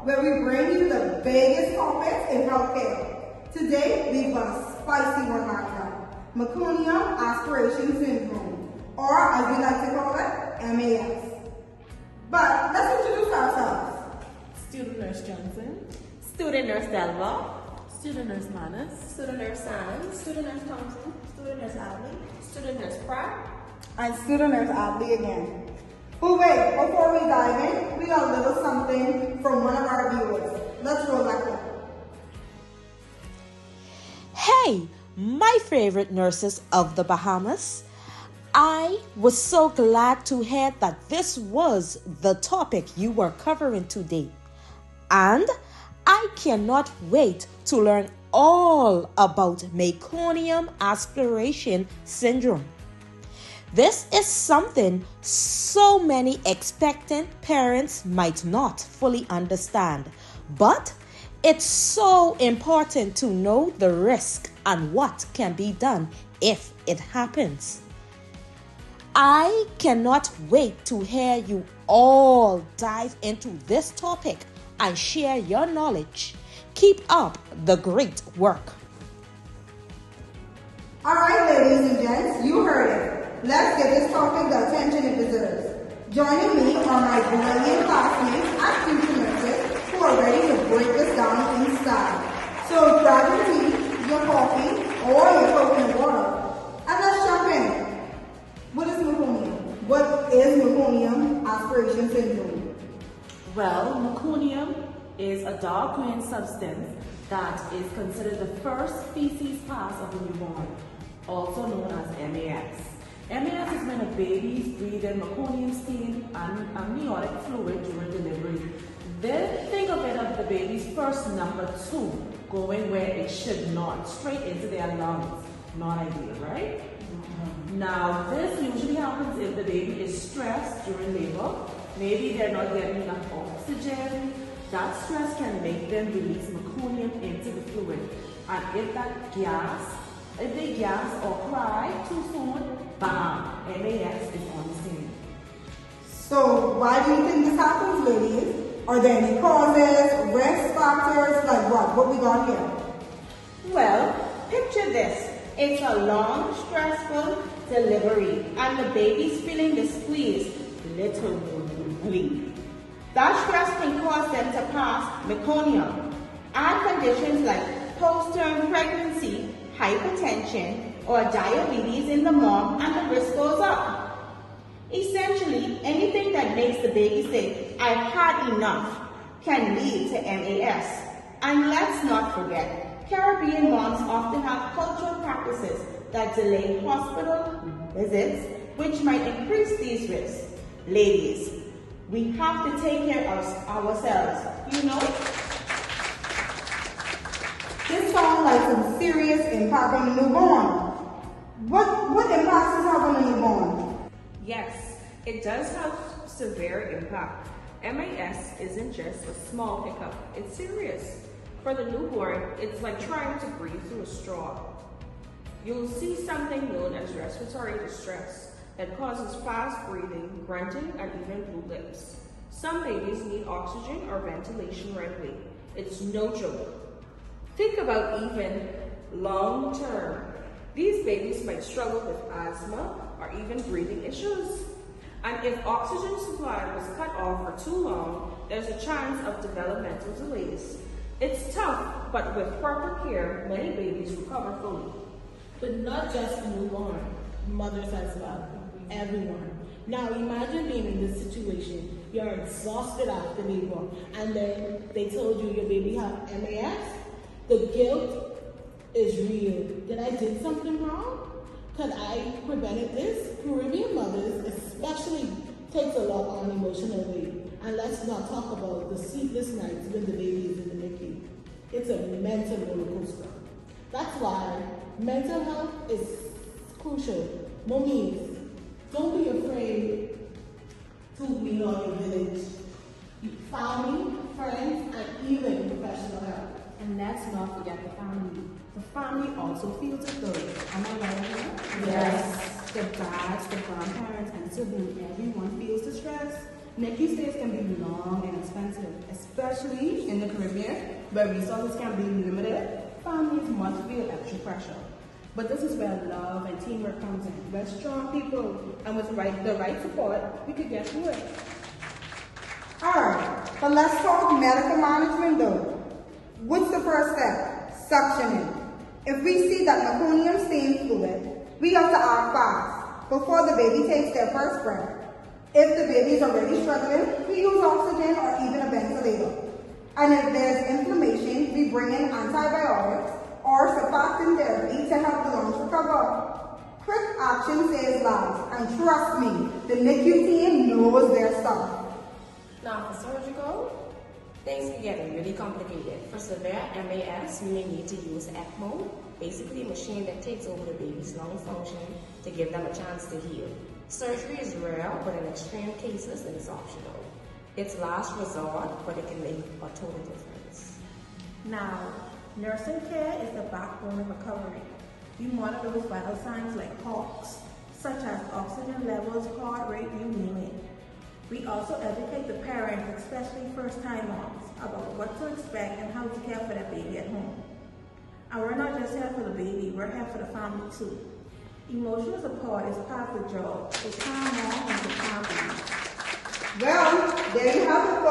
where we bring you the biggest topics in healthcare. Today, we've got a spicy one lined up, Meconium Aspiration Syndrome, or as we like to call it, MAS. But let's introduce ourselves. Student Nurse Johnson. Student Nurse Delva. Student Nurse Manas. Student Nurse Sands. Student Nurse Thompson. Student Nurse Adley. Student Nurse Pratt. And Student Nurse Adley again. But wait, before we dive in, we got a little something from one of our viewers. Let's roll that clip. Hey, my favorite nurses of the Bahamas. I was so glad to hear that this was the topic you were covering today. And I cannot wait to learn all about Meconium Aspiration Syndrome. This is something so many expectant parents might not fully understand, but it's so important to know the risk and what can be done if it happens. I cannot wait to hear you all dive into this topic and share your knowledge. Keep up the great work. All right, ladies and gents, you heard it. Let's give this topic the attention it deserves. Joining me are my brilliant classmates and future nurses who are ready to break this down in style. So grab your tea, your coffee, or your coconut water, and let's jump in. What is meconium? What is Meconium Aspiration Syndrome? Well, meconium is a dark green substance that is considered the first feces pass of a newborn, also known as MAS. MAS is when a baby breathes in meconium steam and amniotic fluid during delivery. Then think of it as the baby's first number 2 going where it should not, straight into their lungs. Not ideal, right? Now, this usually happens if the baby is stressed during labor. Maybe they're not getting enough oxygen. That stress can make them release meconium into the fluid. And if they gas or cry too soon, bam, MAS is on the scene. So why do you think this happens, ladies? Are there any causes, risk factors, like what? What we got here? Well, picture this. It's a long, stressful delivery and the baby's feeling the squeeze, literally. That stress can cause them to pass meconium. Add conditions like postpartum pregnancy, hypertension, or diabetes in the mom and the risk goes up. Essentially, anything that makes the baby say, I've had enough, can lead to MAS. And let's not forget, Caribbean moms often have cultural practices that delay hospital visits, which might increase these risks. Ladies, we have to take care of ourselves, you know? This sounds like some serious impact on the newborn. What impact does it have on the newborn? Yes, it does have severe impact. MAS isn't just a small hiccup, it's serious. For the newborn, it's like trying to breathe through a straw. You'll see something known as respiratory distress that causes fast breathing, grunting, and even blue lips. Some babies need oxygen or ventilation right away. It's no joke. Think about even long term. These babies might struggle with asthma or even breathing issues. And if oxygen supply was cut off for too long, there's a chance of developmental delays. It's tough, but with proper care, many babies recover fully. But not just the newborn, mothers as well, everyone. Now imagine being in this situation. You're exhausted after labor, and then they told you your baby has MAS. The guilt is real. Did I do something wrong? Could I prevented this? Caribbean mothers especially takes a lot on emotional weight. And let's not talk about the sleepless nights when the baby is in the NICU. It's a mental roller coaster. That's why mental health is crucial. Mommies, don't be afraid to lean on your village. Family, friends, and even professional help. And let's not forget the family. The family also feels it though. Am I right here? Yes. The dads, the grandparents, and siblings, everyone feels the stress. NICU stays can be long and expensive, especially in the Caribbean, where resources can be limited. Families must feel extra pressure. But this is where love and teamwork comes in. We're strong people, and with the right support, we could get through it. Alright, but let's talk medical management though. What's the first step? Suctioning. If we see that meconium stains fluid, we have to act fast before the baby takes their first breath. If the baby is already struggling, we use oxygen or even a ventilator. And if there's inflammation, we bring in antibiotics or surfactant therapy to help the lungs recover. Quick action saves lives, and trust me, the NICU team knows their stuff. Now for surgical, things can get really complicated. For severe MAS, we may need to use ECMO, basically a machine that takes over the baby's lung function to give them a chance to heal. Surgery is rare, but in extreme cases, it is optional. It's last resort, but it can make a total difference. Now, nursing care is the backbone of recovery. We monitor those vital signs like hawks, such as oxygen levels, heart rate, you name it. We also educate the parents, especially first-time moms, about what to expect and how to care for their baby at home. And we're not just here for the baby, we're here for the family too. Emotional support is part of the job. It's calm mom and the calm baby. Well, there you have it,